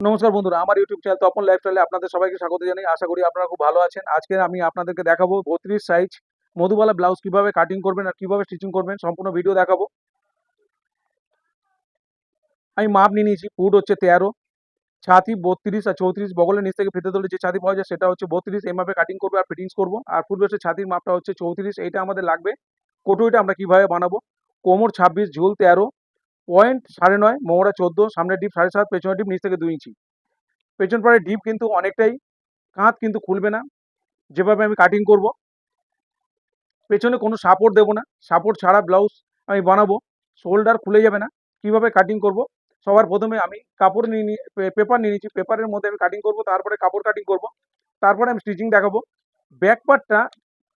নমস্কার বন্ধুরা, আমার ইউটিউব চ্যানেল তপন লাইফস্টাইলে আপনাদের সবাইকে স্বাগত জানাই। আশা করি আপনারা খুব ভালো আছেন। আজকে আমি আপনাদেরকে দেখাবো 32 সাইজ মধুবালা ব্লাউজ কিভাবে কাটিং করবেন আর কিভাবে স্টিচিং করবেন, সম্পূর্ণ ভিডিও দেখাবো। আমি মাপ নিয়ে নিয়েছি। ফুট হচ্ছে 13, ছাতি 32 আর 34, বগলের নিচ থেকে ফিতে ধরলে যে ছাতি পাওয়া যায় সেটা হচ্ছে 32। এইভাবে কাটিং করবো আর ফিটিংস করবো। আর ফুট বেসের ছাতির মাপটা হচ্ছে 34, এইটা আমাদের লাগবে। কটুইটা আমরা কিভাবে বানাবো, কোমর 26, ঝুল 13, পয়েন্ট 9.5, মোহরা 14, সামনের ডিপ 7.5, পেছনের ডিপ নিচ থেকে 2 ইঞ্চি। পেছন পাড়ের ডিপ কিন্তু অনেকটাই, কাঁধ কিন্তু খুলবে না। যেভাবে আমি কাটিং করব, পেছনে কোনো সাপোর্ট দেবো না, সাপোর্ট ছাড়া ব্লাউজ আমি বানাবো, শোল্ডার খুলে যাবে না। কিভাবে কাটিং করব, সবার প্রথমে আমি কাপড় নিয়ে পেপার নিয়ে নিয়েছি, পেপারের মধ্যে আমি কাটিং করব, তারপরে কাপড় কাটিং করব, তারপরে আমি স্টিচিং দেখাবো। ব্যাক পার্টটা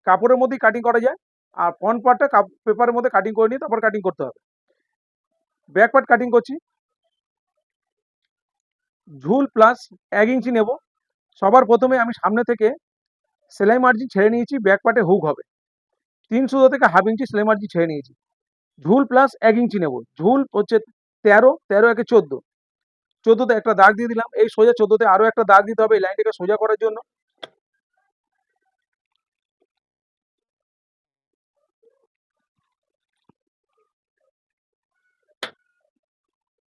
কাপড়ের মধ্যেই কাটিং করা যায়, আর ফ্রন্ট পার্টটা পেপারের মধ্যে কাটিং করে নিয়ে তারপর কাটিং করতে হবে। ব্যাক পার্ট কাটিং করছি। ঝুল প্লাস 1 ইঞ্চি নেব। সবার প্রথমে আমি সামনে থেকে সেলাই মার্জিন ছেড়ে নিয়েছি, ব্যাক পার্টে হুক হবে। 3 সুতো থেকে হাফ ইঞ্চি সেলাই মার্জিন ছেড়ে নিয়েছি। ঝুল প্লাস 1 ইঞ্চি নেব। ঝুল হচ্ছে 13, 13 একে 14, 14তে একটা দাগ দিয়ে দিলাম। এই সোজা 14তে আরো একটা দাগ দিতে হবে এই লাইনটাকে সোজা করার জন্য।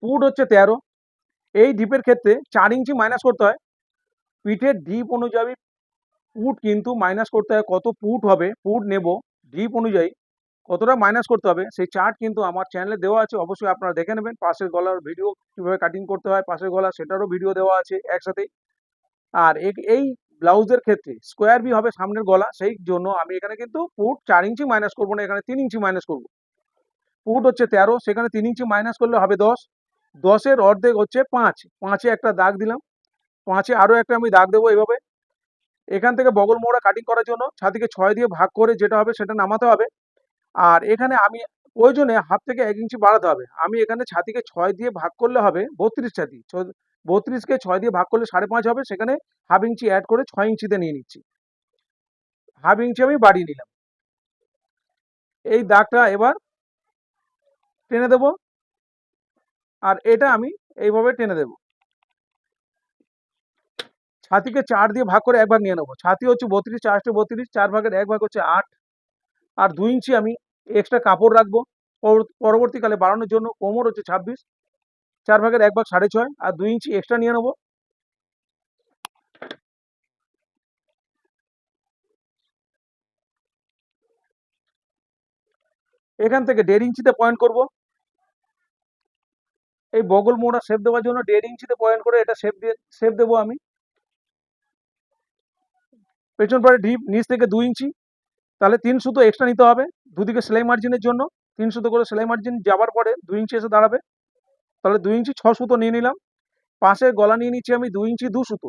ফুট হচ্ছে 13। এই ডিপের ক্ষেত্রে 4 ইঞ্চি মাইনাস করতে হয়। পিঠের ডিপ অনুযায়ী ফুট কিন্তু মাইনাস করতে হয়। কত ফুট হবে, ফুট নেব, ডিপ অনুযায়ী কতটা মাইনাস করতে হবে সেই চার্ট কিন্তু আমার চ্যানেলে দেওয়া আছে, অবশ্যই আপনারা দেখে নেবেন। পাশের গলার ভিডিও কিভাবে কাটিং করতে হয়, পাশের গলা সেটারও ভিডিও দেওয়া আছে একসাথে। আর এই ব্লাউজের ক্ষেত্রে স্কোয়ার বি হবে সামনের গলা, সেই জন্য আমি এখানে কিন্তু ফুট 4 ইঞ্চি মাইনাস করবো না, এখানে 3 ইঞ্চি মাইনাস করবো। ফুট হচ্ছে 13, সেখানে 3 ইঞ্চি মাইনাস করলে হবে 10, 10-এর অর্ধেক হচ্ছে 5, 5-এ একটা দাগ দিলাম, 5-এ আরো একটা আমি দাগ দেবো এইভাবে। এখান থেকে বগল মোড়া কাটিং করার জন্য ছাতিকে 6 দিয়ে ভাগ করে যেটা হবে সেটা নামাতে হবে। আর এখানে আমি প্রয়োজনে হাফ থেকে 1 ইঞ্চি বাড়াতে হবে। আমি এখানে ছাতিকে 6 দিয়ে ভাগ করলে হবে 32 ছাতি। 32কে 6 দিয়ে ভাগ করলে 5.5 হবে, সেখানে হাফ ইঞ্চি অ্যাড করে 6 ইঞ্চিতে নিয়ে নিচ্ছি। হাফ ইঞ্চি আমি বাড়িয়ে নিলাম। এই দাগটা এবার টেনে দেব, আর এটা আমি এইভাবে টেনে দেব। ছাতিকে 4 দিয়ে ভাগ করে 1 ভাগ নিয়ে নেব। ছাতি হচ্ছে 32, 4 32, 4 ভাগের 1 ভাগ হচ্ছে 8, আর 2 ইঞ্চি আমি এক্সট্রা কাপড় রাখবো পরবর্তীকালে বাড়ানোর জন্য। কোমর হচ্ছে 26, 4 ভাগের 1 ভাগ 6.5, আর 2 ইঞ্চি এক্সট্রা নিয়ে নেব। এখান থেকে 1.5 ইঞ্চিতে পয়েন্ট করব। এই বগল মোড়া শেপ দেওয়ার জন্য 1.5 ইঞ্চিতে পয়েন্ট করে এটা শেপ দেবো আমি। পেছন পাড়ে ডিপ নিচ থেকে 2 ইঞ্চি, তাহলে 3 সুতো এক্সট্রা নিতে হবে দুদিকে সেলাই মার্জিনের জন্য। 3 সুতো করে সেলাই মার্জিন যাওয়ার পরে 2 ইঞ্চি এসে দাঁড়াবে, তাহলে 2 ইঞ্চি 6 সুতো নিয়ে নিলাম। পাশে গলা নিয়ে নিচ্ছি আমি 2 ইঞ্চি 2 সুতো,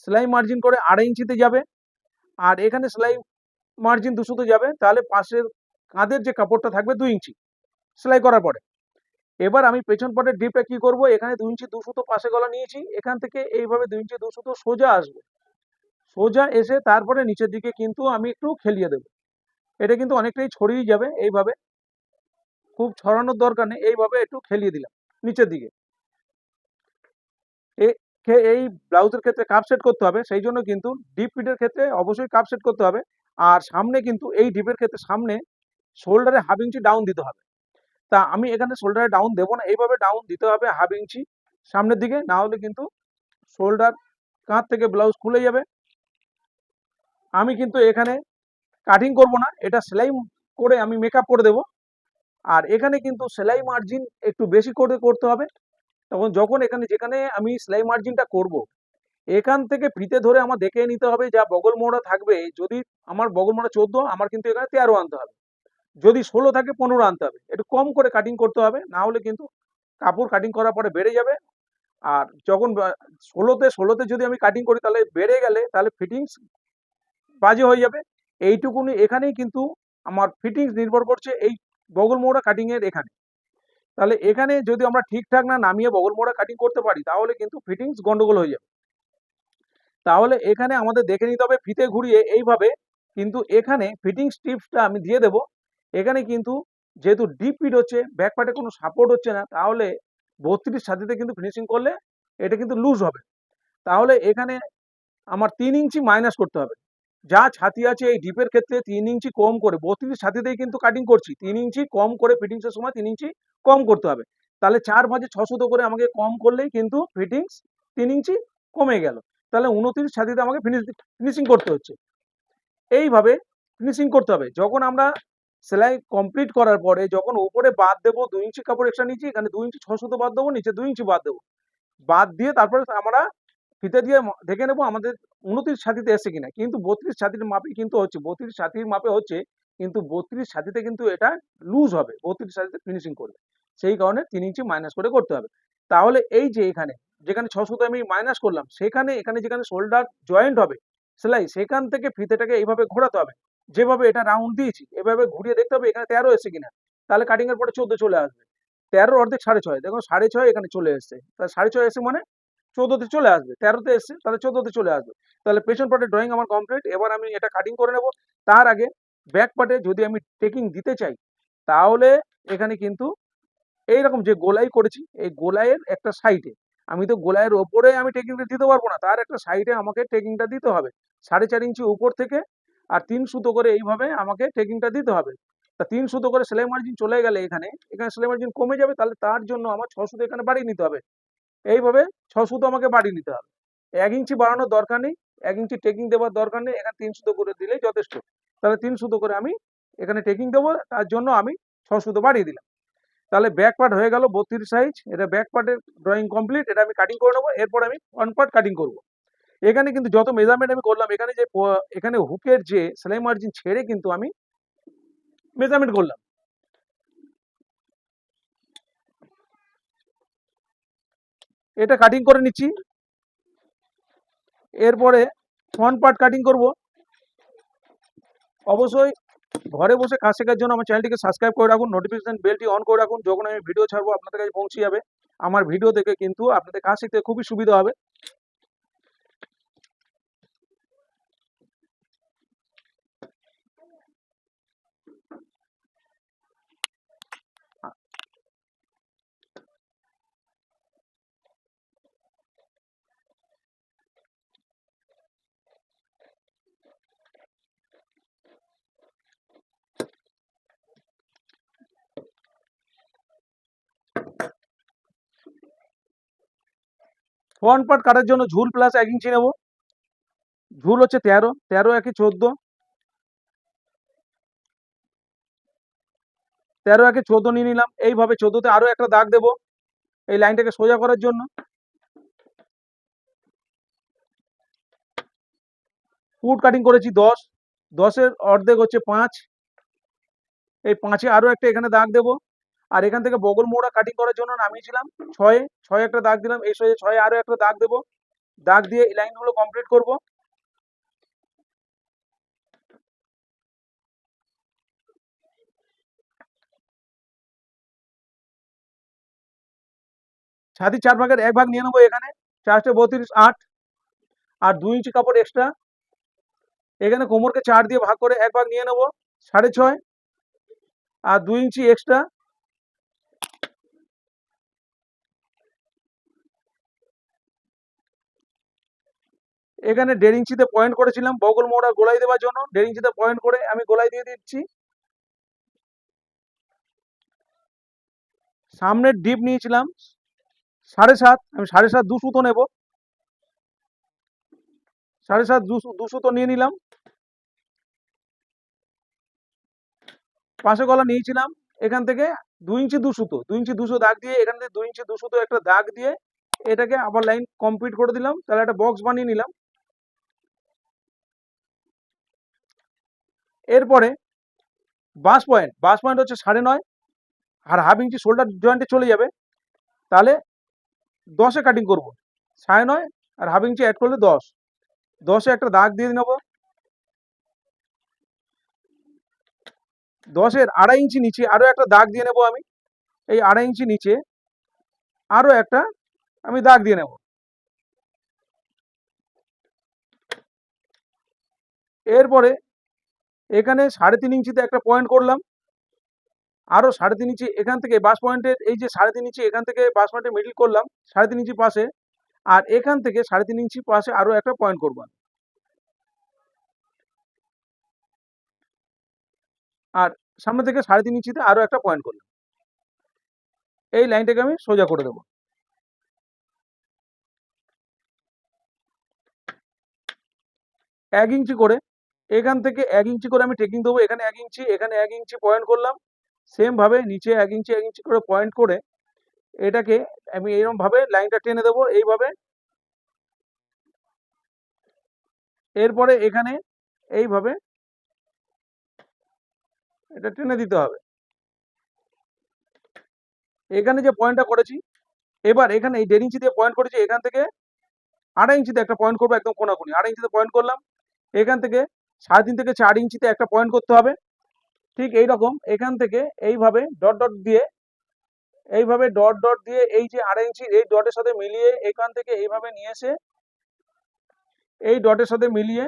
সেলাই মার্জিন করে 2.5 ইঞ্চিতে যাবে। আর এখানে সেলাই মার্জিন 2 সুতো যাবে, তাহলে পাশের কাঁধের যে কাপড়টা থাকবে 2 ইঞ্চি সেলাই করার পরে। এবার আমি পেছন পাটের ডিপটা কি করব, এখানে 2 ইঞ্চি 2 সুতো পাশে গলা নিয়েছি, এখান থেকে এইভাবে 2 ইঞ্চি 2 সুতো সোজা আসবে। সোজা এসে তারপরে নিচের দিকে কিন্তু আমি একটু খেলিয়ে দেব। এটা কিন্তু অনেকটাই ছড়িয়ে যাবে, এইভাবে খুব ছড়ানোর দরকার নেই, এইভাবে একটু খেলিয়ে দিলাম নিচের দিকে। এই ব্লাউজের ক্ষেত্রে কাপ সেট করতে হবে, সেই জন্য কিন্তু ডিপ ফিটের ক্ষেত্রে অবশ্যই কাপ সেট করতে হবে। আর সামনে কিন্তু এই ডিপের ক্ষেত্রে সামনে শোল্ডারে হাফ ইঞ্চি ডাউন দিতে হবে। তা আমি এখানে শোল্ডারে ডাউন দেবো না, এইভাবে ডাউন দিতে হবে হাফ ইঞ্চি সামনের দিকে, না হলে কিন্তু শোল্ডার কাঁধ থেকে ব্লাউজ খুলে যাবে। আমি কিন্তু এখানে কাটিং করব না, এটা সেলাই করে আমি মেকআপ করে দেব। আর এখানে কিন্তু সেলাই মার্জিন একটু বেশি করে করতে হবে। তখন যখন এখানে যেখানে আমি সেলাই মার্জিনটা করব, এখান থেকে ফিতে ধরে আমার দেখে নিতে হবে যা বগল মোড়া থাকবে। যদি আমার বগল মোড়া 14, আমার কিন্তু এখানে 13 আনতে হবে। যদি 16 থাকে 15 আনতে হবে। একটু কম করে কাটিং করতে হবে, না হলে কিন্তু কাপড় কাটিং করার পরে বেড়ে যাবে। আর যখন 16তে যদি আমি কাটিং করি তাহলে বেড়ে গেলে তাহলে ফিটিংস বাজে হয়ে যাবে। এইটুকুনি এখানেই কিন্তু আমার ফিটিংস নির্ভর করছে এই বগল মোড়া কাটিং এর এখানে। তাহলে এখানে যদি আমরা ঠিকঠাক না নামিয়ে বগল মোড়া কাটিং করতে পারি তাহলে কিন্তু ফিটিংস গন্ডগোল হয়ে যাবে। তাহলে এখানে আমাদের দেখে নিতে হবে ফিতে ঘুরিয়ে এইভাবে। কিন্তু এখানে ফিটিংস টিপসটা আমি দিয়ে দেব। এখানে কিন্তু যেহেতু ডিপ ফিট হচ্ছে, ব্যাক পার্টে কোনো সাপোর্ট হচ্ছে না, তাহলে 32 ছাতিতে কিন্তু ফিনিশিং করলে এটা কিন্তু লুজ হবে। তাহলে এখানে আমার 3 ইঞ্চি মাইনাস করতে হবে। যা ছাতি আছে এই ডিপের ক্ষেত্রে 3 ইঞ্চি কম করে 32 ছাতিতেই কিন্তু কাটিং করছি। 3 ইঞ্চি কম করে ফিটিংস এর সময় 3 ইঞ্চি কম করতে হবে। তাহলে 4 ভাঁজে 6 সুতো করে আমাকে কম করলেই কিন্তু ফিটিংস 3 ইঞ্চি কমে গেল। তাহলে 29 ছাতিতে আমাকে ফিনিশিং করতে হচ্ছে। এইভাবে ফিনিশিং করতে হবে। যখন আমরা সেলাই কমপ্লিট করার পরে যখন উপরে বাদ দেবো 2 ইঞ্চি কাপড় এক্সট্রা নিচ্ছি, এখানে 2 ইঞ্চি 6 সুতো বাদ দেবো, নিচে 2 ইঞ্চি বাদ দেবো। বাদ দিয়ে তারপরে আমরা ফিতে দিয়ে দেখে নেবো আমাদের 29 ছাতিতে এসে কিনা। কিন্তু 32 ছাতির মাপে কিন্তু হচ্ছে, 32 ছাতির মাপে হচ্ছে, কিন্তু 32 ছাতিতে কিন্তু এটা লুজ হবে 32 ছাতিতে ফিনিশিং করলে। সেই কারণে 3 ইঞ্চি মাইনাস করে করতে হবে। তাহলে এই যে এখানে যেখানে 6 সুতো আমি মাইনাস করলাম, সেখানে এখানে যেখানে শোল্ডার জয়েন্ট হবে সেলাই, সেখান থেকে ফিতেটাকে এইভাবে ঘোরাতে হবে। যেভাবে এটা রাউন্ড দিয়েছি এভাবে ঘুরিয়ে দেখতে হবে এখানে 13 এসে কিনা। তাহলে কাটিং এর পরে 14 চলে আসবে। 13 অর্ধেক 6.5, দেখো 6.5 এখানে চলে এসছে। তাহলে 6.5 এসে মানে 14তে চলে আসবে। 13তে এসছে তাহলে 14তে চলে আসবে। তাহলে পেছন পার্টের ড্রয়িং আমার কমপ্লিট। এবার আমি এটা কাটিং করে নেব। তার আগে ব্যাক পার্টে যদি আমি টেকিং দিতে চাই, তাহলে এখানে কিন্তু এইরকম যে গোলাই করেছি এই গোলাইয়ের একটা সাইডে, আমি তো গোলাইয়ের ওপরে আমি টেকিংটা দিতে পারবো না, তার একটা সাইডে আমাকে টেকিংটা দিতে হবে 4.5 ইঞ্চি উপর থেকে। আর 3 সুতো করে এইভাবে আমাকে টেকিংটা দিতে হবে। তা 3 সুতো করে সেলাই মার্জিন চলে গেলে এখানে এখানে সেলাই মার্জিন কমে যাবে। তাহলে তার জন্য আমার 6 সুতো এখানে বাড়িয়ে নিতে হবে। এইভাবে 6 সুতো আমাকে বাড়িয়ে নিতে হবে। 1 ইঞ্চি বাড়ানোর দরকার নেই, 1 ইঞ্চি টেকিং দেওয়ার দরকার নেই। এখানে 3 সুতো করে দিলেই যথেষ্ট। তাহলে 3 সুতো করে আমি এখানে টেকিং দেবো, তার জন্য আমি 6 সুতো বাড়িয়ে দিলাম। তাহলে ব্যাক পার্ট হয়ে গেল 32 সাইজ। এটা ব্যাক পার্টের ড্রয়িং কমপ্লিট। এটা আমি কাটিং করে নেবো। এরপর আমি ফ্রন্ট পার্ট কাটিং করব। এখানে কিন্তু যত মেজারমেন্ট আমি করলাম, এখানে যে এখানে হুকের যে সেলাই মার্জিন ছেড়ে কিন্তু আমি মেজারমেন্ট করলাম। এটা কাটিং করে নিচ্ছি। এরপরে ফ্রন্ট পার্ট কাটিং করব। অবশ্যই ঘরে বসে কাজ শেখার জন্য আমার চ্যানেলটিকে সাবস্ক্রাইব করে রাখুন, নোটিফিকেশন বেলটি অন করে রাখুন। যখন আমি ভিডিও ছাড়বো আপনাদের কাছে পৌঁছে যাবে। আমার ভিডিও দেখে কিন্তু আপনাদের কাজ শিখতে খুবই সুবিধা হবে। ফ্রন্ট পার্ট কাটার জন্য ঝুল প্লাস 1 ইঞ্চি নেব। ঝুল হচ্ছে 13, 13 একে 14, 13 একে 14 নিয়ে নিলাম। এইভাবে 14তে আরো একটা দাগ দেব এই লাইনটাকে সোজা করার জন্য। ফুট কাটিং করেছি 10, 10-এর অর্ধেক হচ্ছে 5। এই 5-এ আরো একটা এখানে দাগ দেব। আর এখান থেকে বগল মোড়া কাটিং করার জন্য নামিয়েছিলাম 6-এ, 6-এ একটা দাগ দিলাম। এই 6-এ আরো একটা দাগ দেব। দাগ দিয়ে এই লাইনগুলো কমপ্লিট করব। ছাতির 4 ভাগের 1 ভাগ নিয়ে নেবো এখানে। 4 32, 8 আর 2 ইঞ্চি কাপড় এক্সট্রা। এখানে কোমরকে 4 দিয়ে ভাগ করে 1 ভাগ নিয়ে নেব 6.5 আর 2 ইঞ্চি এক্সট্রা। এখানে 1.5 ইঞ্চিতে পয়েন্ট করেছিলাম বগল মোড়া গোলাই দেওয়ার জন্য। 1.5 ইঞ্চিতে পয়েন্ট করে আমি গোলাই দিয়ে দিচ্ছি। সামনের ডিপ নিয়েছিলাম 7.5, আমি 7.5 2 সুতো নেব। 7.5 2 সুতো নিয়ে নিলাম। পাশে গলা নিয়েছিলাম এখান থেকে 2 ইঞ্চি 2 সুতো, 2 ইঞ্চি 200 দাগ দিয়ে এখান থেকে 2 ইঞ্চি 2 সুতো একটা দাগ দিয়ে এটাকে আবার লাইন কমপ্লিট করে দিলাম। তাহলে একটা বক্স বানিয়ে নিলাম। এরপরে বাস পয়েন্ট হচ্ছে 9.5 আর হাফ ইঞ্চি শোল্ডার জয়েন্টে চলে যাবে। তাহলে 10-এ কাটিং করব। 9.5 আর হাফ ইঞ্চি অ্যাড করলে 10, 10-এ একটা দাগ দিয়ে নেব। 10-এর 2.5 ইঞ্চি নিচে আরো একটা দাগ দিয়ে নেব আমি। এই 2.5 ইঞ্চি নিচে আরো একটা আমি দাগ দিয়ে নেব। এরপরে এখানে 3.5 ইঞ্চিতে একটা পয়েন্ট করলাম আরো 3.5 ইঞ্চি এখান থেকে বাস পয়েন্টের এই যে 3.5 ইঞ্চি এখান থেকে বাস পয়েন্টে মিডল করলাম 3.5 ইঞ্চি পাশে, আর এখান থেকে 3.5 ইঞ্চি পাশে আরো একটা পয়েন্ট করব, আর সামনে থেকে 3.5 ইঞ্চিতে আরো একটা পয়েন্ট করলাম। এই লাইনটাকে আমি সোজা করে দেবো। 1 ইঞ্চি করে এখান থেকে 1 ইঞ্চি করে আমি টেকিং দেবো, এখানে 1 ইঞ্চি এখানে 1 ইঞ্চি পয়েন্ট করলাম, সেম ভাবে নিচে 1 ইঞ্চি 1 ইঞ্চি করে পয়েন্ট করে এটাকে আমি এরকম ভাবে লাইনটা টেনে দেবো এইভাবে। এরপরে এখানে এইভাবে এটা টেনে দিতে হবে। এখানে যে পয়েন্টটা করেছি, এবার এখানে এই 1.5 ইঞ্চি দিয়ে পয়েন্ট করেছি, এখান থেকে 2.5 ইঞ্চিতে একটা পয়েন্ট করবো একদম কোনাকুনি, 2.5 ইঞ্চিতে পয়েন্ট করলাম, এখান থেকে 3.5 থেকে 4 ইঞ্চিতে একটা পয়েন্ট করতে হবে। ঠিক এইরকম এখান থেকে এইভাবে ডট ডট দিয়ে এইভাবে ডট ডট দিয়ে এই যে 2.5 ইঞ্চি এই ডটের সাথে মিলিয়ে এখান থেকে এইভাবে নিয়ে এসে এই ডটের সাথে মিলিয়ে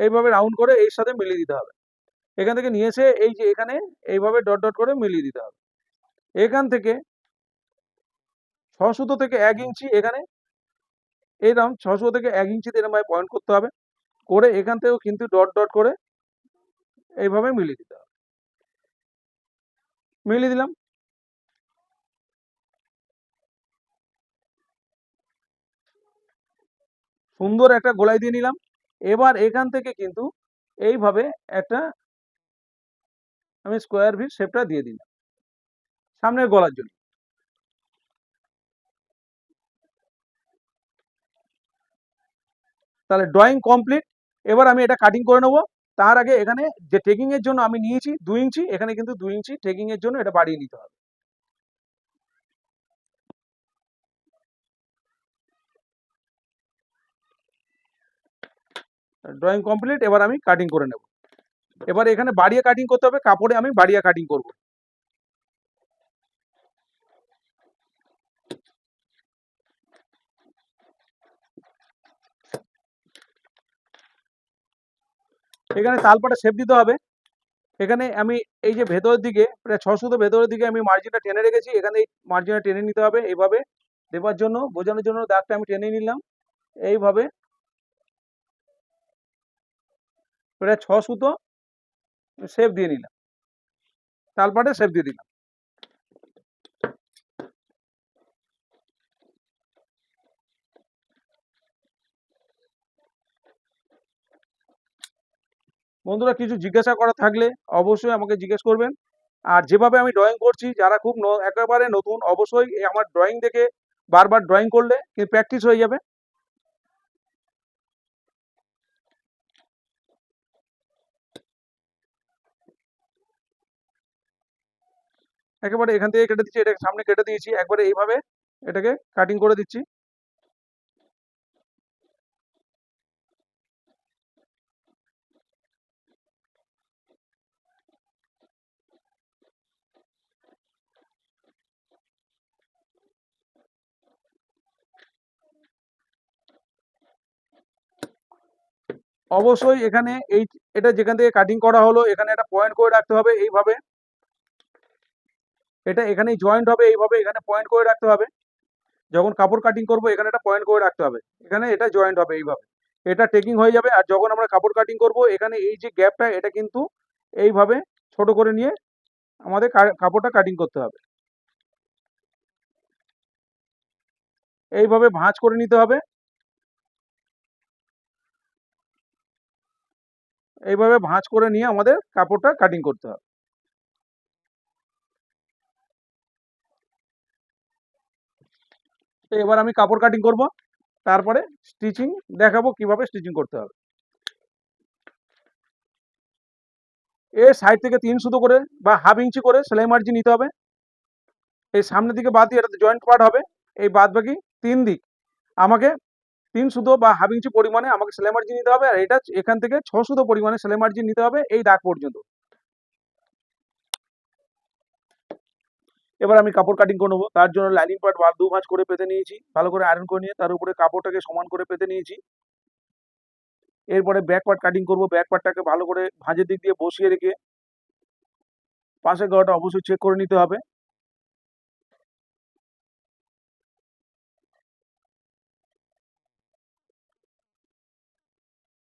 এইভাবে রাউন্ড করে এর সাথে মিলিয়ে দিতে হবে। এখান থেকে নিয়ে এসে এই যে এখানে এইভাবে ডট ডট করে মিলিয়ে দিতে হবে। এখান থেকে 6 সুতো থেকে 1 ইঞ্চি এখানে এরকম 6 সুতো থেকে 1 ইঞ্চিতে এরকম ভাবে পয়েন্ট করতে হবে, করে এখান থেকেও কিন্তু ডট ডট করে এইভাবে মিলিয়ে দিতে হবে। মিলিয়ে দিলাম। সুন্দর একটা গোলাই দিয়ে নিলাম। এবার এখান থেকে কিন্তু এইভাবে একটা আমি স্কোয়ার ভি শেপটা দিয়ে দিলাম সামনের গলার জন্য। তাহলে ড্রয়িং কমপ্লিট। এবার আমি এটা কাটিং করে নেবো। তার আগে এখানে যে টেকিং এর জন্য আমি নিয়েছি 2 ইঞ্চি, এখানে কিন্তু 2 ইঞ্চি টেকিং এর জন্য এটা বাড়িয়ে নিতে হবে। Drawing complete. এবার আমি কাটিং করে নেব। এবার এখানে বাড়িয়ে কাটিং করতে হবে, কাপড়ে আমি বাড়িয়ে কাটিং করব। এখানে তালপাটা শেপ দিতে হবে। এখানে আমি এই যে ভেতরের দিকে প্রায় 6 সুতো ভেতরের দিকে আমি মার্জিনটা টেনে রেখেছি, এখানে এই মার্জিনটা টেনে নিতে হবে এইভাবে দেবার জন্য, বোঝানোর জন্য দাগটা আমি টেনে নিলাম এইভাবে প্রায় 6 সুতো শেপ দিয়ে নিলাম, তালপাটে শেপ দিয়ে দিলাম। বন্ধুরা কিছু জিজ্ঞাসা করা থাকলে অবশ্যই আমাকে জিজ্ঞেস করবেন। আর যেভাবে আমি ড্রয়িং করছি যারা খুব একেবারে নতুন অবশ্যই এই আমার ড্রয়িং দেখে বারবার ড্রয়িং করলে কিন্তু প্র্যাকটিস হয়ে যাবে। একেবারে এখান থেকে কেটে দিচ্ছি, এটাকে সামনে কেটে দিয়েছি, একবারে এইভাবে এটাকে কাটিং করে দিচ্ছি। অবশ্যই এখানে এই এটা যেখান থেকে কাটিং করা হলো এখানে একটা পয়েন্ট করে রাখতে হবে এইভাবে, এটা এখানেই জয়েন্ট হবে এইভাবে, এখানে পয়েন্ট করে রাখতে হবে। যখন কাপড় কাটিং করব এখানে একটা পয়েন্ট করে রাখতে হবে, এখানে এটা জয়েন্ট হবে এইভাবে, এটা টেকিং হয়ে যাবে। আর যখন আমরা কাপড় কাটিং করব এখানে এই যে গ্যাপটা এটা কিন্তু এইভাবে ছোট করে নিয়ে আমাদের কাপড়টা কাটিং করতে হবে, এইভাবে ভাঁজ করে নিতে হবে, এইভাবে ভাঁজ করে নিয়ে আমাদের কাপড়টা কাটিং করতে হবে। তো এবার আমি কাপড় কাটিং করব, তারপরে স্টিচিং দেখাবো কিভাবে স্টিচিং করতে হবে। এর সাইড থেকে 3 সুতো করে বা হাফ ইঞ্চি করে সেলাই মার্জিন নিতে হবে। এই সামনের দিকে বাদ দিয়ে এটাতে জয়েন্ট পার্ট হবে, এই বাদ বাকি 3 দিক আমাকে 3 সুতো বা হাফ ইঞ্চি পরিমাণে আমাকে সেলাই মার্জিন নিতে হবে। আর এটা এখান থেকে 6 সুতো পরিমাণে সেলাই মার্জিন নিতে হবে এই দাগ পর্যন্ত। এবার আমি কাপড় কাটিং করে নেবো, তার জন্য লাইনিং পার্ট 2 ভাঁজ করে পেতে নিয়েছি, ভালো করে আয়রন করে নিয়ে তার উপরে কাপড়টাকে সমান করে পেতে নিয়েছি। এরপরে ব্যাক পার্ট কাটিং করব, ব্যাক পার্টটাকে ভালো করে ভাঁজের দিক দিয়ে বসিয়ে রেখে পাশের গলাটা অবশ্যই চেক করে নিতে হবে।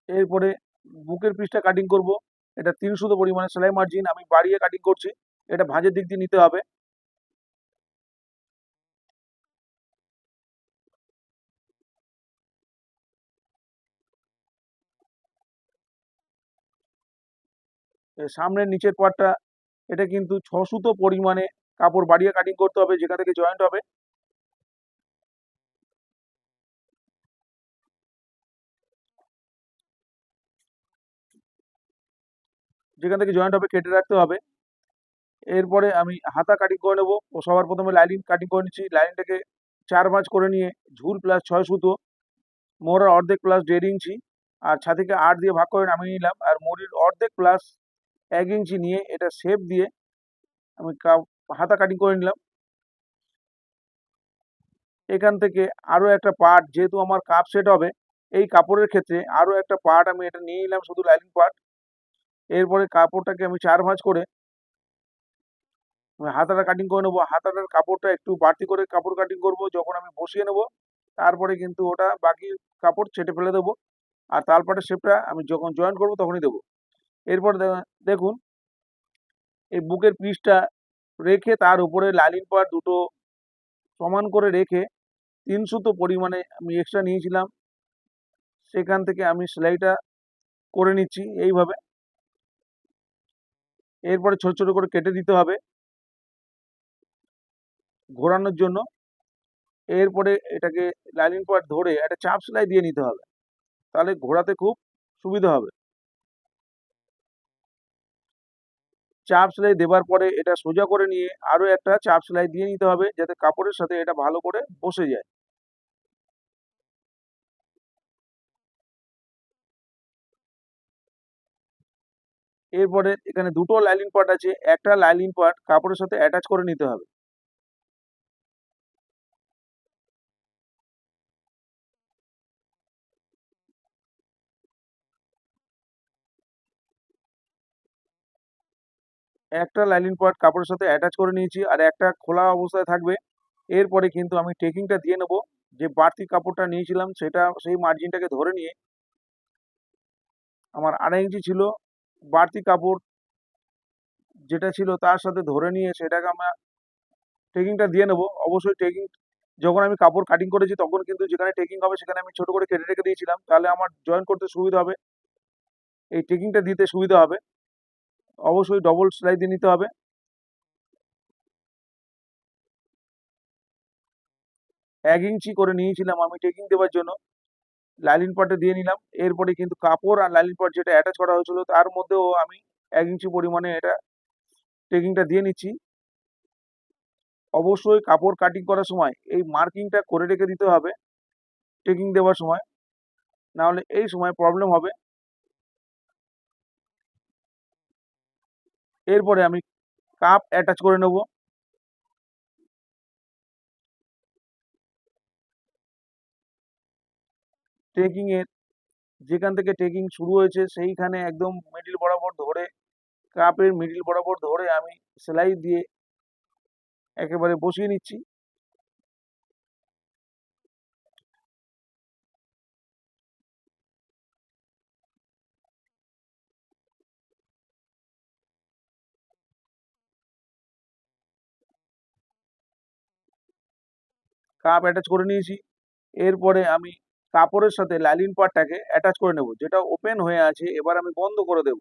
এরপরে বুকের পিসটা কাটিং করব। এটা 3 সুতো পরিমাণে সেলাই মার্জিন আমি বাড়িয়ে কাটিং করছি। এটা ভাঁজের দিক দিয়ে নিতে হবে। সামনের নিচের পার্টটা এটা কিন্তু 6 সুতো পরিমাণে কাপড় বাড়িয়ে কাটিং করতে হবে, যেখান থেকে জয়েন্ট হবে। যেখান থেকে জয়েন্ট হবে কেটে রাখতে হবে। এরপরে আমি হাতা কাটিং করে নেবো। সবার প্রথমে লাইনিং কাটিং করে নিচ্ছি। লাইনটাকে 4 ভাঁজ করে নিয়ে ঝুল প্লাস 6 সুতো, মোহরের অর্ধেক প্লাস 1.5 ইঞ্চি আর ছাতিকে 8 দিয়ে ভাগ করে নামিয়ে নিলাম। আর মুড়ির অর্ধেক প্লাস 1 ইঞ্চি নিয়ে এটা শেপ দিয়ে আমি হাতা কাটিং করে নিলাম। এখান থেকে আরও একটা পার্ট, যেহেতু আমার কাপ সেট হবে এই কাপড়ের ক্ষেত্রে, আরও একটা পার্ট আমি এটা নিয়ে নিলাম, শুধু লাইনিং পার্ট। এরপরে কাপড়টাকে আমি 4 ভাঁজ করে আমি হাতাটা কাটিং করে নেবো। হাতাটার কাপড়টা একটু বাড়তি করে কাপড় কাটিং করব যখন আমি বসিয়ে নেব। তারপরে কিন্তু ওটা বাকি কাপড় ছেটে ফেলে দেবো। আর তালপাটের শেপটা আমি যখন জয়েন করব তখনই দেবো। এরপর দেখুন এই বুকের পিসটা রেখে তার উপরে লাইনিং পার্ট দুটো সমান করে রেখে 3 সুতো পরিমাণে আমি এক্সট্রা নিয়েছিলাম, সেখান থেকে আমি সেলাইটা করে নিচ্ছি এইভাবে। এরপরে ছোট ছোট করে কেটে দিতে হবে ঘোরানোর জন্য। এরপরে এটাকে লাইনিং পার্ট ধরে একটা চাপ সেলাই দিয়ে নিতে হবে, তাহলে ঘোরাতে খুব সুবিধা হবে। চাপ সেলাই দেবার পরে এটা সোজা করে নিয়ে আরও একটা চাপ সেলাই দিয়ে নিতে হবে, যাতে কাপড়ের সাথে এটা ভালো করে বসে যায়। এরপরে এখানে দুটো লাইনিং পার্ট আছে, একটা লাইনিং পার্ট কাপড়ের সাথে অ্যাটাচ করে নিতে হবে। একটা লাইনিং পার্ট কাপড়ের সাথে অ্যাটাচ করে নিয়েছি, আর একটা খোলা অবস্থায় থাকবে। এরপরে কিন্তু আমি টেকিংটা দিয়ে নেব। যে বাড়তি কাপড়টা নিয়েছিলাম সেটা, সেই মার্জিনটাকে ধরে নিয়ে আমার 2.5 ইঞ্চি ছিল বাড়তি কাপড়, যেটা ছিল তার সাথে ধরে নিয়ে সেটাকে আমরা টেকিংটা দিয়ে নেব। অবশ্যই টেকিং যখন আমি কাপড় কাটিং করেছি তখন কিন্তু যেখানে টেকিং হবে সেখানে আমি ছোট করে কেটে রেখে দিয়েছিলাম, তাহলে আমার জয়েন করতে সুবিধা হবে, এই টেকিংটা দিতে সুবিধা হবে। অবশ্যই ডবল সেলাই দিয়ে নিতে হবে। 1 ইঞ্চি করে নিয়েছিলাম আমি টেকিং দেওয়ার জন্য, লাইনিং পার্টে দিয়ে নিলাম। এরপরে কিন্তু কাপড় আর লাইনিং পার্ট যেটা অ্যাটাচ করা হয়েছিল তার মধ্যেও আমি 1 ইঞ্চি পরিমাণে এটা টেকিংটা দিয়ে নিচ্ছি। অবশ্যই কাপড় কাটিং করার সময় এই মার্কিংটা করে রেখে দিতে হবে টেকিং দেওয়ার সময়, না হলে এই সময় প্রবলেম হবে। এরপরে আমি কাপ অ্যাটাচ করে নেব। টেকিং এর যেখান থেকে টেকিং শুরু হয়েছে সেইখানে একদম মিডিল বরাবর ধরে, কাপের মিডিল বরাবর ধরে আমি সেলাই দিয়ে একেবারে বসিয়ে নিচ্ছি। কাপ অ্যাটাচ করে নিয়েছি। এরপরে আমি কাপড়ের সাথে লাইনিং পার্টটাকে অ্যাটাচ করে নেব, যেটা ওপেন হয়ে আছে এবার আমি বন্ধ করে দেব।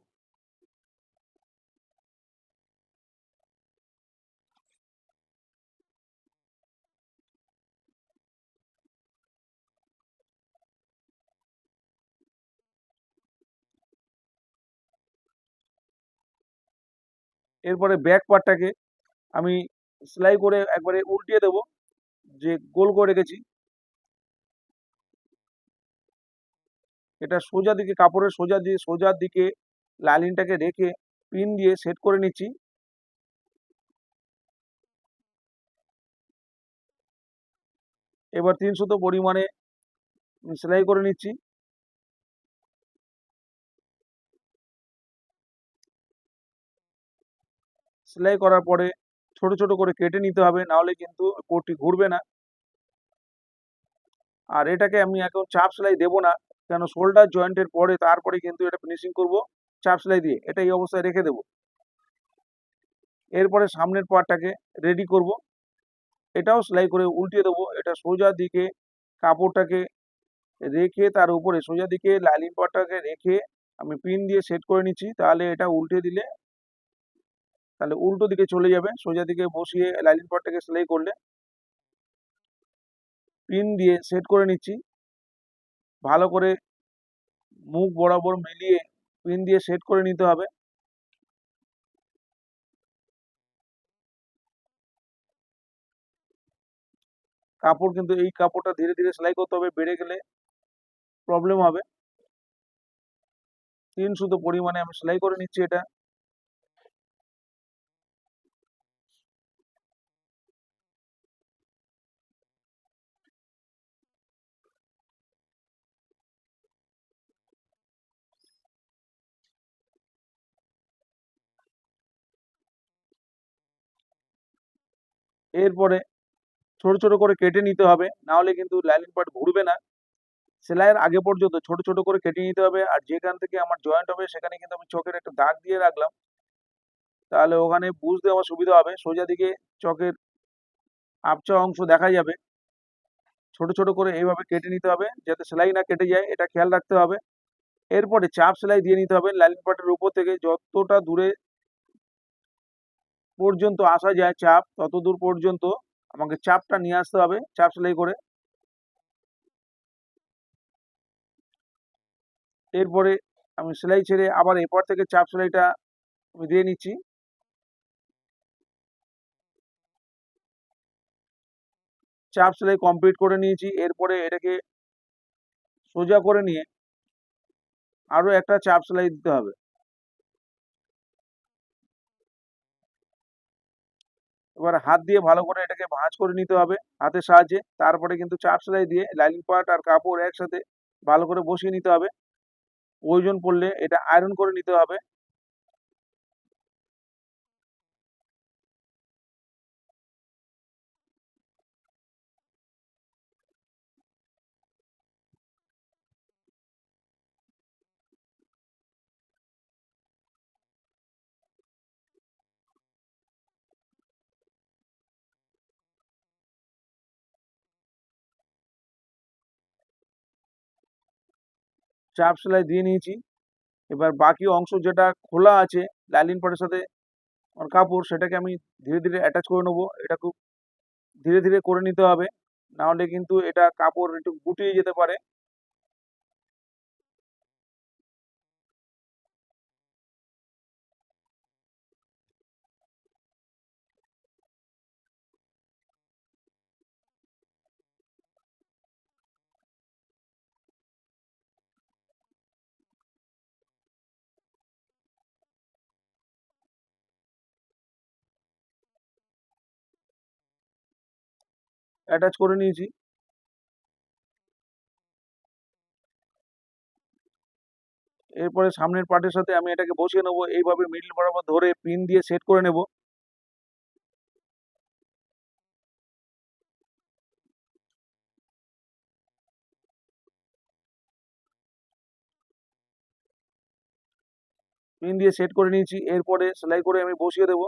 এরপরে ব্যাক পার্টটাকে আমি সেলাই করে একবারে উল্টিয়ে দেব, যে গোল করে রেখেছি এটা সোজা দিকে, কাপড়ের সোজা দিকে লাইনিংটাকে রেখে পিন দিয়ে সেট করে নিচ্ছি। এবার 3 সুতো পরিমাণে সেলাই করে নিচ্ছি। সেলাই করার পরে ছোট ছোট করে কেটে নিতে হবে, নাহলে কিন্তু পট্টি ঘুরবে না। আর এটাকে আমি এখন চাপ সেলাই দেবো না, কেন শোল্ডার জয়েন্টের পরে তারপরে কিন্তু এটা ফিনিশিং করব চাপ সেলাই দিয়ে, এটা এই অবস্থায় রেখে দেবো। এরপরে সামনের পার্টটাকে রেডি করব, এটাও সেলাই করে উল্টিয়ে দেবো। এটা সোজা দিকে কাপড়টাকে রেখে তার উপরে সোজা দিকে লাইনিং পার্টটাকে রেখে আমি পিন দিয়ে সেট করে নিচ্ছি, তাহলে এটা উল্টে দিলে তাহলে উল্টো দিকে চলে যাবে। সোজা দিকে বসিয়ে লাইনিং পার্টটাকে সেলাই করলে পিন দিয়ে সেট করে নিচ্ছি, ভালো করে মুখ বরাবর মিলিয়ে পিন দিয়ে সেট করে নিতে হবে। কাপড় কিন্তু এই কাপড়টা ধীরে ধীরে সেলাই করতে হবে, বেড়ে গেলে প্রবলেম হবে। 3 সুতো পরিমাণে আমি সেলাই করে নিচ্ছি এটা। এরপরে ছোট ছোট করে কেটে নিতে হবে, না হলে কিন্তু লাইনিং পার্ট ঘুরবে না। সেলাইয়ের আগে পর্যন্ত ছোট ছোট করে কেটে নিতে হবে। আর যেখান থেকে আমার জয়েন্ট হবে সেখানে কিন্তু আমি চকের একটা দাগ দিয়ে রাখলাম, তাহলে ওখানে বুঝতে আমার সুবিধা হবে। সোজা দিকে চকের আবছা অংশ দেখা যাবে। ছোট ছোট করে এইভাবে কেটে নিতে হবে যাতে সেলাই না কেটে যায়, এটা খেয়াল রাখতে হবে। এরপরে চাপ সেলাই দিয়ে নিতে হবে লাইনিং পার্টের উপর থেকে যতটা দূরে পর্যন্ত আসা যায় চাপ, তত দূর পর্যন্ত আমাকে চাপটা নিয়ে আসতে হবে চাপ সেলাই করে। এরপরে আমি সেলাই ছেড়ে আবার এপার থেকে চাপ সেলাইটা আমি দিয়ে নিচ্ছি। চাপ সেলাই কমপ্লিট করে নিয়েছি। এরপরে এটাকে সোজা করে নিয়ে আরো একটা চাপ সেলাই দিতে হবে। এবার হাত দিয়ে ভালো করে এটাকে ভাঁজ করে নিতে হবে হাতের সাহায্যে। তারপরে কিন্তু চাপ সেলাই দিয়ে লাইনিং পার্ট আর কাপড় একসাথে ভালো করে বসিয়ে নিতে হবে। প্রয়োজন পড়লে এটা আয়রন করে নিতে হবে। চাপ সেলাই দিয়ে নিয়েছি। এবার বাকি অংশ যেটা খোলা আছে লাইনিং পার্টের সাথে আমার কাপড়, সেটাকে আমি ধীরে ধীরে অ্যাটাচ করে নেবো। এটা খুব ধীরে ধীরে করে নিতে হবে, না হলে কিন্তু এটা কাপড় একটু গুটিয়ে যেতে পারে। অ্যাটাচ করে নিয়েছি। এরপরে সামনের পার্টের সাথে আমি এটাকে বসিয়ে নেবো, এইভাবে মিডল বরাবর ধরে পিন দিয়ে সেট করে নেব। পিন দিয়ে সেট করে নিয়েছি। এরপরে সেলাই করে আমি বসিয়ে দেবো।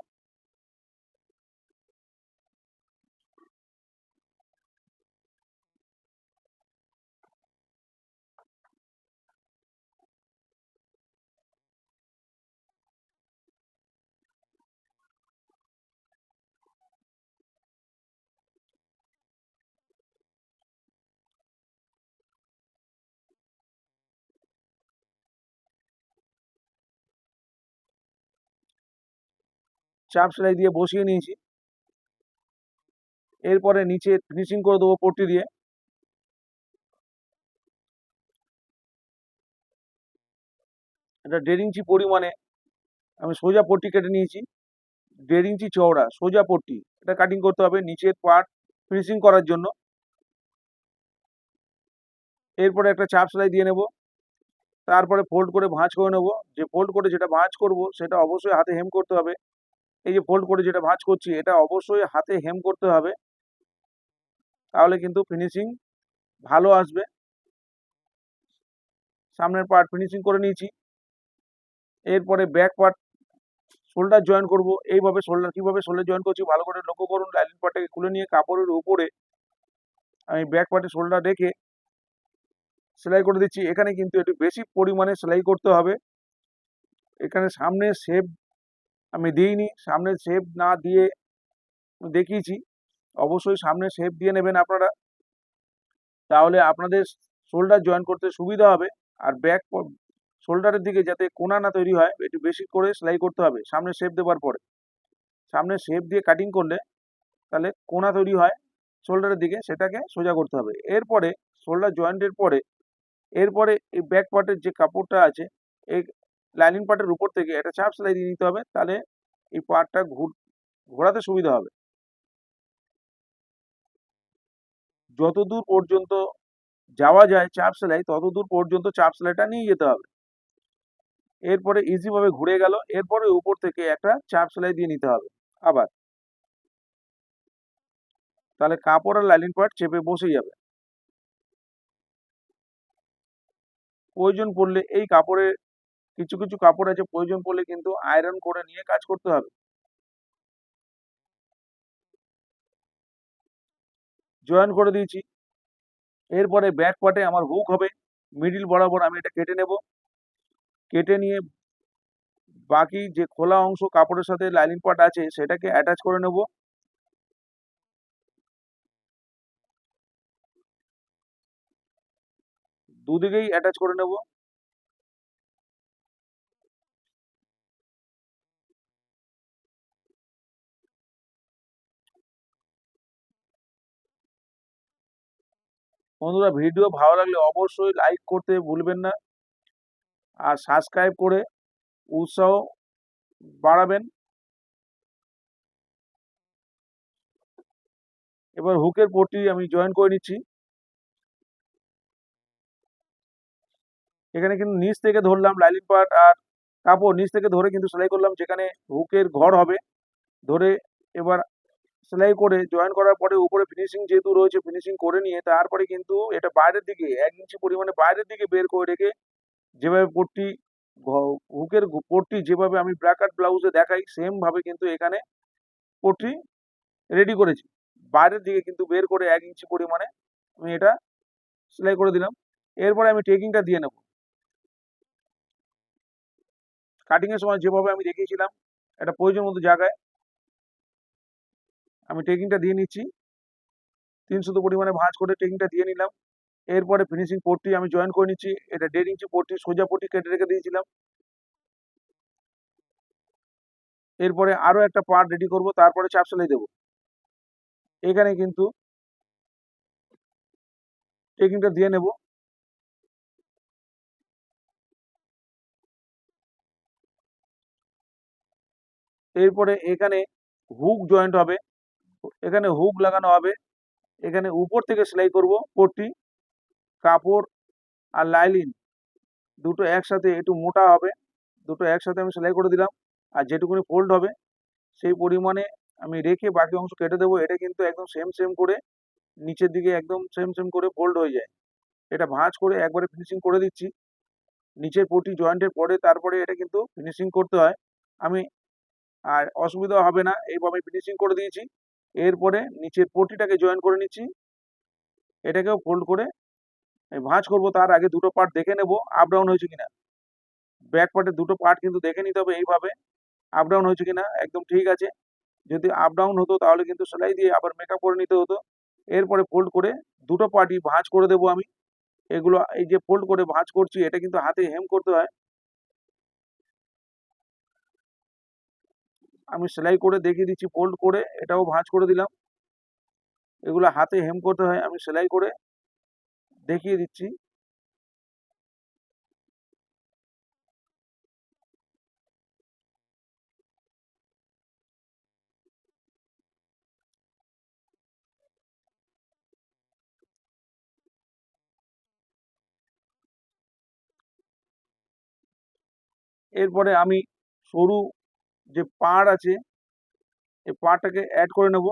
চাপ সেলাই দিয়ে বসিয়ে নিয়েছি। এরপরে নিচে ফিনিশিং করে দেবো পট্টি দিয়ে। এটা 1.5 ইঞ্চি পরিমাণে আমি সোজা পট্টি কেটে নিয়েছি। 1.5 ইঞ্চি চওড়া সোজা পট্টি এটা কাটিং করতে হবে নিচের পার্ট ফিনিশিং করার জন্য। এরপরে একটা চাপ সেলাই দিয়ে নেব, তারপরে ফোল্ড করে ভাঁজ করে নেব। যে ফোল্ড করে যেটা ভাঁজ করব সেটা অবশ্যই হাতে হেম করতে হবে। এই যে ফোল্ড করে যেটা ভাঁজ করছি, এটা অবশ্যই হাতে হেম করতে হবে, তাহলে কিন্তু ফিনিশিং ভালো আসবে। সামনের পার্ট ফিনিশিং করে নিয়েছি। এরপরে ব্যাক পার্ট শোল্ডার জয়েন করব। এইভাবে কিভাবে শোল্ডার জয়েন করছি ভালো করে লক্ষ্য করুন। লাইনিং পার্টটাকে খুলে নিয়ে কাপড়ের উপরে আমি ব্যাক পার্টে শোল্ডার রেখে সেলাই করে দিচ্ছি। এখানে কিন্তু একটু বেশি পরিমাণে সেলাই করতে হবে। এখানে সামনে শেপ আমি দিইনি, সামনে শেপ না দিয়ে দেখিয়েছি। অবশ্যই সামনে শেপ দিয়ে নেবেন আপনারা, তাহলে আপনাদের শোল্ডার জয়েন করতে সুবিধা হবে। আর ব্যাক শোল্ডারের দিকে যাতে কোনা না তৈরি হয়, একটু বেশি করে সেলাই করতে হবে সামনে শেপ দেওয়ার পরে। সামনে শেপ দিয়ে কাটিং করলে তাহলে কোনা তৈরি হয় শোল্ডারের দিকে, সেটাকে সোজা করতে হবে। এরপরে শোল্ডার জয়েন্টের পরে এরপরে এই ব্যাক পার্টের যে কাপড়টা আছে, এই লাইনিং পার্টের উপর থেকে একটা চাপ সেলাই দিয়ে নিতে হবে, তাহলে এই পার্টটা ঘোরাতে সুবিধা হবে। যতদূর পর্যন্ত যাওয়া যায় চাপ সেলাই, ততদূর পর্যন্ত চাপ সেলাইটা নিয়ে যেতে হবে। এরপরে ইজি ভাবে ঘুরে গেল, এরপরে উপর থেকে একটা চাপ সেলাই দিয়ে নিতে হবে আবার, তাহলে কাপড় আর লাইনিং পার্ট চেপে বসে যাবে। প্রয়োজন পড়লে এই কাপড়ে কিছু কিছু কাপড় আছে, প্রয়োজন পড়লে কিন্তু আয়রন করে নিয়ে কাজ করতে হবে। জয়েন করে দিয়েছি। এরপরে ব্যাক পার্টে আমার হুক হবে, মিডিল বরাবর আমি এটা কেটে নেব। কেটে নিয়ে বাকি যে খোলা অংশ কাপড়ের সাথে লাইনিং পার্ট আছে সেটাকে অ্যাটাচ করে নেব। দুদিকেই অ্যাটাচ করে নেব। বন্ধুরা, ভিডিও ভালো লাগলে অবশ্যই লাইক করতে ভুলবেন না, আর সাবস্ক্রাইব করে উৎসাহ বাড়াবেন। এবার হুকের পট্টি আমি জয়েন করে নিচ্ছি। এখানে কিন্তু নিচ থেকে ধরলাম লাইনিং পার্ট আর কাপড়, নিচ থেকে ধরে কিন্তু সেলাই করলাম যেখানে হুকের ঘর হবে। ধরে এবার সেলাই করে জয়েন করার পরে উপরে ফিনিশিং যেহেতু রয়েছে, ফিনিশিং করে নিয়ে তারপরে কিন্তু এটা বাইরের দিকে 1 ইঞ্চি পরিমাণে বাইরের দিকে বের করে রেখে যেভাবে পট্টি হুকের পট্টি যেভাবে আমি ব্র্যাকেট ব্লাউজে দেখাই, সেম ভাবে কিন্তু এখানে পট্টি রেডি করেছি। বাইরের দিকে কিন্তু বের করে 1 ইঞ্চি পরিমাণে আমি এটা সেলাই করে দিলাম। এরপরে আমি টেকিংটা দিয়ে নেব। কাটিং এর সময় যেভাবে আমি দেখিয়েছিলাম একটা প্রয়োজন মতো জায়গায় আমি টেকিংটা দিয়ে নিচ্ছি। 3 সুতো পরিমাণে ভাঁজ করে টেকিংটা দিয়ে নিলাম। এরপরে ফিনিশিং পট্টি আমি জয়েন করে নিচ্ছি। এটা 1.5 ইঞ্চি পট্টি, সোজা পট্টি কেটে রেখে দিয়েছিলাম। এরপরে আরো একটা পার্ট রেডি করব, তারপরে চাপ সেলাই দেবো। এখানে কিন্তু টেকিংটা দিয়ে নেব। এরপরে এখানে হুক জয়েন্ট হবে, এখানে হুক লাগানো হবে। এখানে উপর থেকে সেলাই করব পট্টি, কাপড় আর লাইনিং দুটো একসাথে একটু মোটা হবে, দুটো একসাথে আমি সেলাই করে দিলাম। আর যেটুকুনি ফোল্ড হবে সেই পরিমাণে আমি রেখে বাকি অংশ কেটে দেবো। এটা কিন্তু একদম সেম সেম করে নিচের দিকে একদম সেম সেম করে ফোল্ড হয়ে যায়। এটা ভাঁজ করে একবারে ফিনিশিং করে দিচ্ছি। নিচের পট্টি জয়েন্টের পরে তারপরে এটা কিন্তু ফিনিশিং করতে হয়। আমি আর অসুবিধা হবে না, এইভাবে ফিনিশিং করে দিয়েছি। এরপরে নিচের পট্টিটাকে জয়েন করে নিচ্ছি। এটাকেও ফোল্ড করে ভাঁজ করব, তার আগে দুটো পার্ট দেখে নেব আপ ডাউন হয়েছে কিনা। ব্যাক পার্টের দুটো পার্ট কিন্তু দেখে নিতে হবে এইভাবে, আপ ডাউন হয়েছে কিনা। একদম ঠিক আছে। যদি আপ ডাউন হতো তাহলে কিন্তু সেলাই দিয়ে আবার মেকআপ করে নিতে হতো। এরপরে ফোল্ড করে দুটো পার্টই ভাঁজ করে দেবো আমি। এগুলো এই যে ফোল্ড করে ভাঁজ করছি, এটা কিন্তু হাতে হেম করতে হয়। আমি সেলাই করে দেখিয়ে দিচ্ছি, ফোল্ড করে এটাও ভাঁজ করে দিলাম। এগুলো হাতে হেম করতে হয়, আমি সেলাই করে দেখিয়ে দিচ্ছি। এরপরে আমি সরু যে পাড় আছে এই পার্টটাকে অ্যাড করে নেব।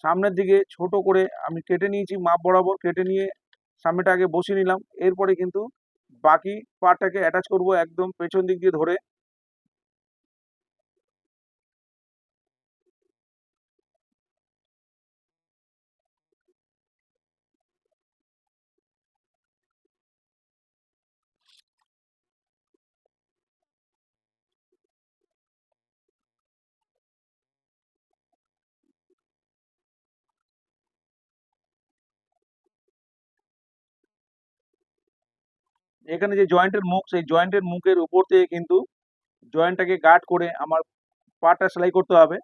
সামনের দিকে ছোট করে আমি কেটে নিয়েছি, মাপ বরাবর কেটে নিয়ে সামনেটা আগে বসিয়ে নিলাম। এরপরে কিন্তু বাকি পার্টটাকে অ্যাটাচ করব একদম পেছন দিক দিয়ে ধরে। এখানে যে জয়েন্টের মুখ, সেই জয়েন্টের মুখের উপর থেকে কিন্তু জয়েন্টটাকে গার্ড করে আমার পাটা সেলাই করতে হবে।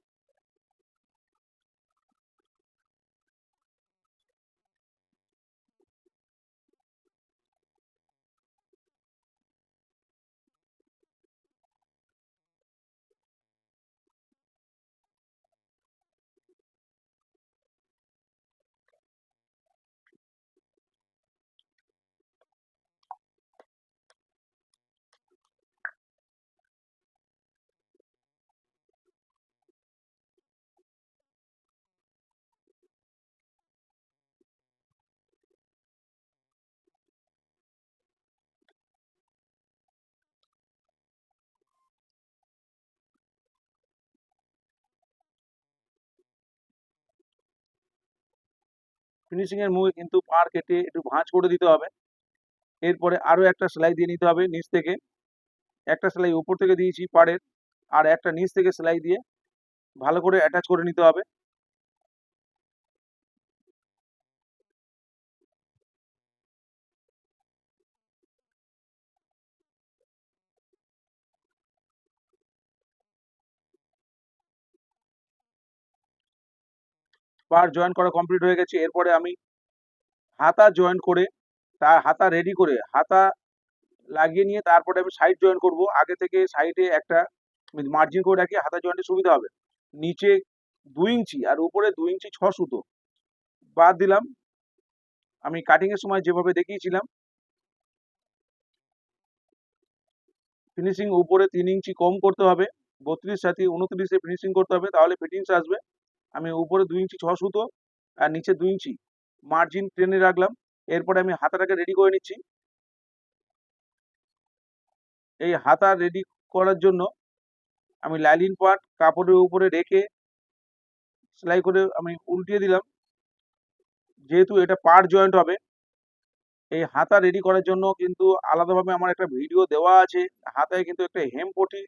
ফিনিশিং এর মুখে কিন্তু পাড় কেটে একটু ভাঁজ করে দিতে হবে। এরপরে আরো একটা সেলাই দিয়ে নিতে হবে নিচ থেকে। একটা সেলাই উপর থেকে দিয়েছি পাড়ের, আর একটা নিচ থেকে সেলাই দিয়ে ভালো করে অ্যাটাচ করে নিতে হবে। পাড় জয়েন করা কমপ্লিট হয়ে গেছে। এরপরে আমি হাতা জয়েন করে, তার হাতা রেডি করে হাতা লাগিয়ে নিয়ে তারপরে আমি সাইড জয়েন করব। আগে থেকে সাইডে একটা মার্জিন করে রাখি, হাতা জয়েন্টের সুবিধা হবে। নিচে 2 ইঞ্চি আর উপরে 2 ইঞ্চি 6 সুতো বাদ দিলাম, আমি কাটিং এর সময় যেভাবে দেখিয়েছিলাম। ফিনিশিং উপরে 3 ইঞ্চি কম করতে হবে, 32 সাথে 29-এ ফিনিশিং করতে হবে, তাহলে ফিটিংস আসবে। আমি উপরে 2 ইঞ্চি 6 সুতো আর নিচে 2 ইঞ্চি মার্জিন টেনে রাখলাম। এরপরে আমি হাতাটাকে রেডি করে নিচ্ছি। এই হাতা রেডি করার জন্য আমি লাইলিন পার্ট কাপড়ের উপরে রেখে সেলাই করে আমি উল্টিয়ে দিলাম। যেহেতু এটা পার্ট জয়েন্ট হবে, এই হাতা রেডি করার জন্য কিন্তু আলাদাভাবে আমার একটা ভিডিও দেওয়া আছে। হাতায় কিন্তু একটা হেম পট্টি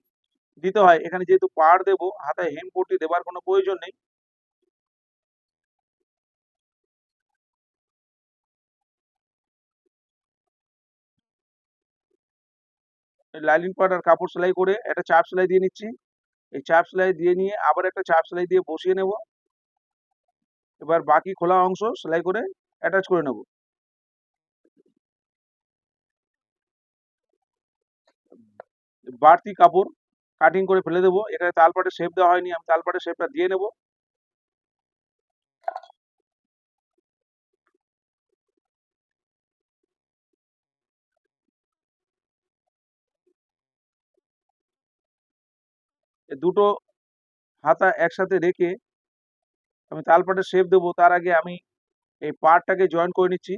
দিতে হয়, এখানে যেহেতু পাড় দেবো হাতায় হেম পট্টি দেবার কোনো প্রয়োজন নেই। লাইলিন পার্ট আর কাপড় সেলাই করে একটা চাপ সেলাই দিয়ে নিচ্ছি। এই চাপ সেলাই দিয়ে নিয়ে আবার একটা চাপ সেলাই দিয়ে বসিয়ে নেব। এবার বাকি খোলা অংশ সেলাই করে অ্যাটাচ করে নেব। বাড়তি কাপড় কাটিং করে ফেলে দেবো। এখানে তালপাটে শেপ দেওয়া হয়নি, আমি তালপাটে শেপটা দিয়ে নেব। এই দুটো হাতা একসাথে রেখে আমি তালপাটে শেপ দেবো, তার আগে আমি এই পার্টটাকে জয়েন করে নিচ্ছি।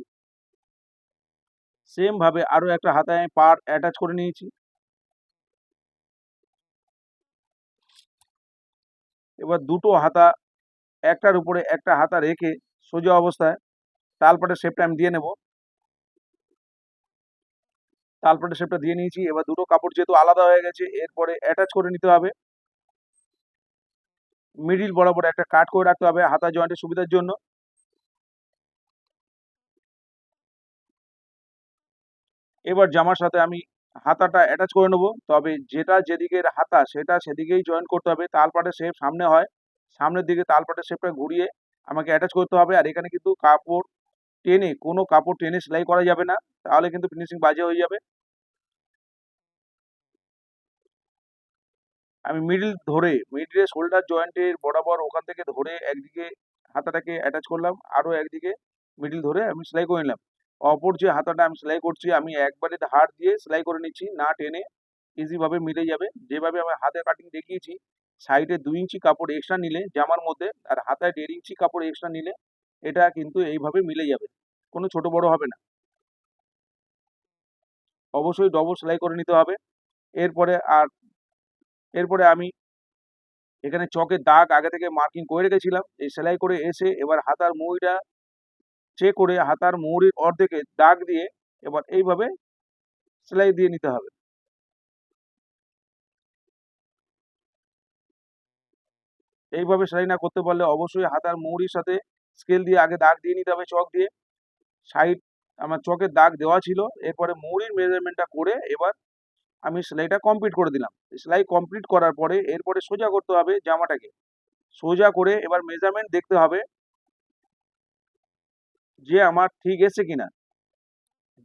সেম ভাবে আরো একটা হাতায় আমি পার্ট অ্যাটাচ করে নিয়েছি। এবার দুটো হাতা একটার উপরে একটা হাতা রেখে সোজা অবস্থায় তালপাটের শেপটা আমি দিয়ে নেব। তালপাটের শেপটা দিয়ে নিয়েছি। এবার দুটো কাপড় যেহেতু আলাদা হয়ে গেছে, এরপরে অ্যাটাচ করে নিতে হবে। মিডিল বরাবর একটা কাট করে রাখতে হবে হাতা জয়েন্টের সুবিধার জন্য। এবার জামার সাথে আমি হাতাটা অ্যাটাচ করে নেব, তবে যেটা যেদিকের হাতা সেটা সেদিকেই জয়েন করতে হবে। তালপাটের শেপ সামনে হয়, সামনের দিকে তালপাটের শেপটা ঘুরিয়ে আমাকে অ্যাটাচ করতে হবে। আর এখানে কিন্তু কোনো কাপড় টেনে সেলাই করা যাবে না, তাহলে কিন্তু ফিনিশিং বাজে হয়ে যাবে। আমি মিডিলে শোল্ডার জয়েন্টের বরাবর ওখান থেকে ধরে একদিকে হাতাটাকে অ্যাটাচ করলাম, আরো একদিকে মিডিল ধরে আমি সেলাই করে নিলাম। অপর যে হাতাটা আমি সেলাই করছি আমি একবারে ধার দিয়ে সেলাই করে নিচ্ছি, না টেনে, ইজিভাবে মিলে যাবে। যেভাবে আমার হাতের কাটিং দেখিয়েছি, সাইডে 2 ইঞ্চি কাপড় এক্সট্রা নিলে জামার মধ্যে আর হাতায় 1.5 ইঞ্চি কাপড় এক্সট্রা নিলে এটা কিন্তু এইভাবে মিলে যাবে, কোনো ছোট বড় হবে না। অবশ্যই ডবল সেলাই করে নিতে হবে। এরপরে আর এরপরে আমি এখানে চকের দাগ আগে থেকে মার্কিং করে রেখেছিলাম। এই সেলাই করে এসে এবার হাতার মুহুরিটা চেক করে হাতার মুহুরির অর্ধেকে দাগ দিয়ে এবার এইভাবে সেলাই দিয়ে নিতে হবে। এইভাবে সেলাই না করতে পারলে অবশ্যই হাতার মুহুরির সাথে স্কেল দিয়ে আগে দাগ দিয়ে নিতে হবে চক দিয়ে। সাইড আমার চকের দাগ দেওয়া ছিল, এরপরে মুহুরির মেজারমেন্টটা করে এবার আমি সেলাইটা কমপ্লিট করে দিলাম। সেলাই কমপ্লিট করার পরে এরপরে সোজা করতে হবে জামাটাকে। সোজা করে এবার মেজারমেন্ট দেখতে হবে যে আমার ঠিক এসছে কিনা।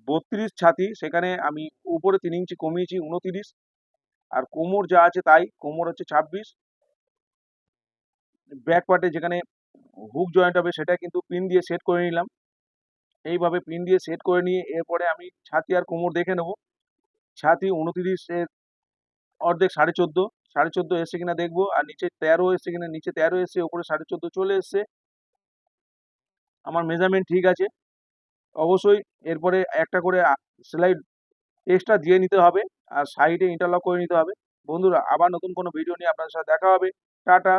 32 ছাতি, সেখানে আমি উপরে 3 ইঞ্চি কমিয়েছি 29, আর কোমর যা আছে তাই, কোমর হচ্ছে 26। ব্যাক পার্টে যেখানে হুক জয়েন্ট হবে সেটা কিন্তু পিন দিয়ে সেট করে নিলাম। এইভাবে পিন দিয়ে সেট করে নিয়ে এরপরে আমি ছাতি আর কোমর দেখে নেব। ছাতি 29 এর অর্ধেক 14.5, 14.5 এসছে কিনা দেখবো, আর নিচে 13 এসছে কিনা, নিচে 13 এসছে, উপরে 14.5 চলে এসছে, আমার মেজারমেন্ট ঠিক আছে। অবশ্যই এরপরে একটা করে সেলাই এক্সট্রা দিয়ে নিতে হবে আর সাইডে ইন্টারলক করে নিতে হবে। বন্ধুরা, আবার নতুন কোনো ভিডিও নিয়ে আপনাদের সাথে দেখা হবে। টাটা।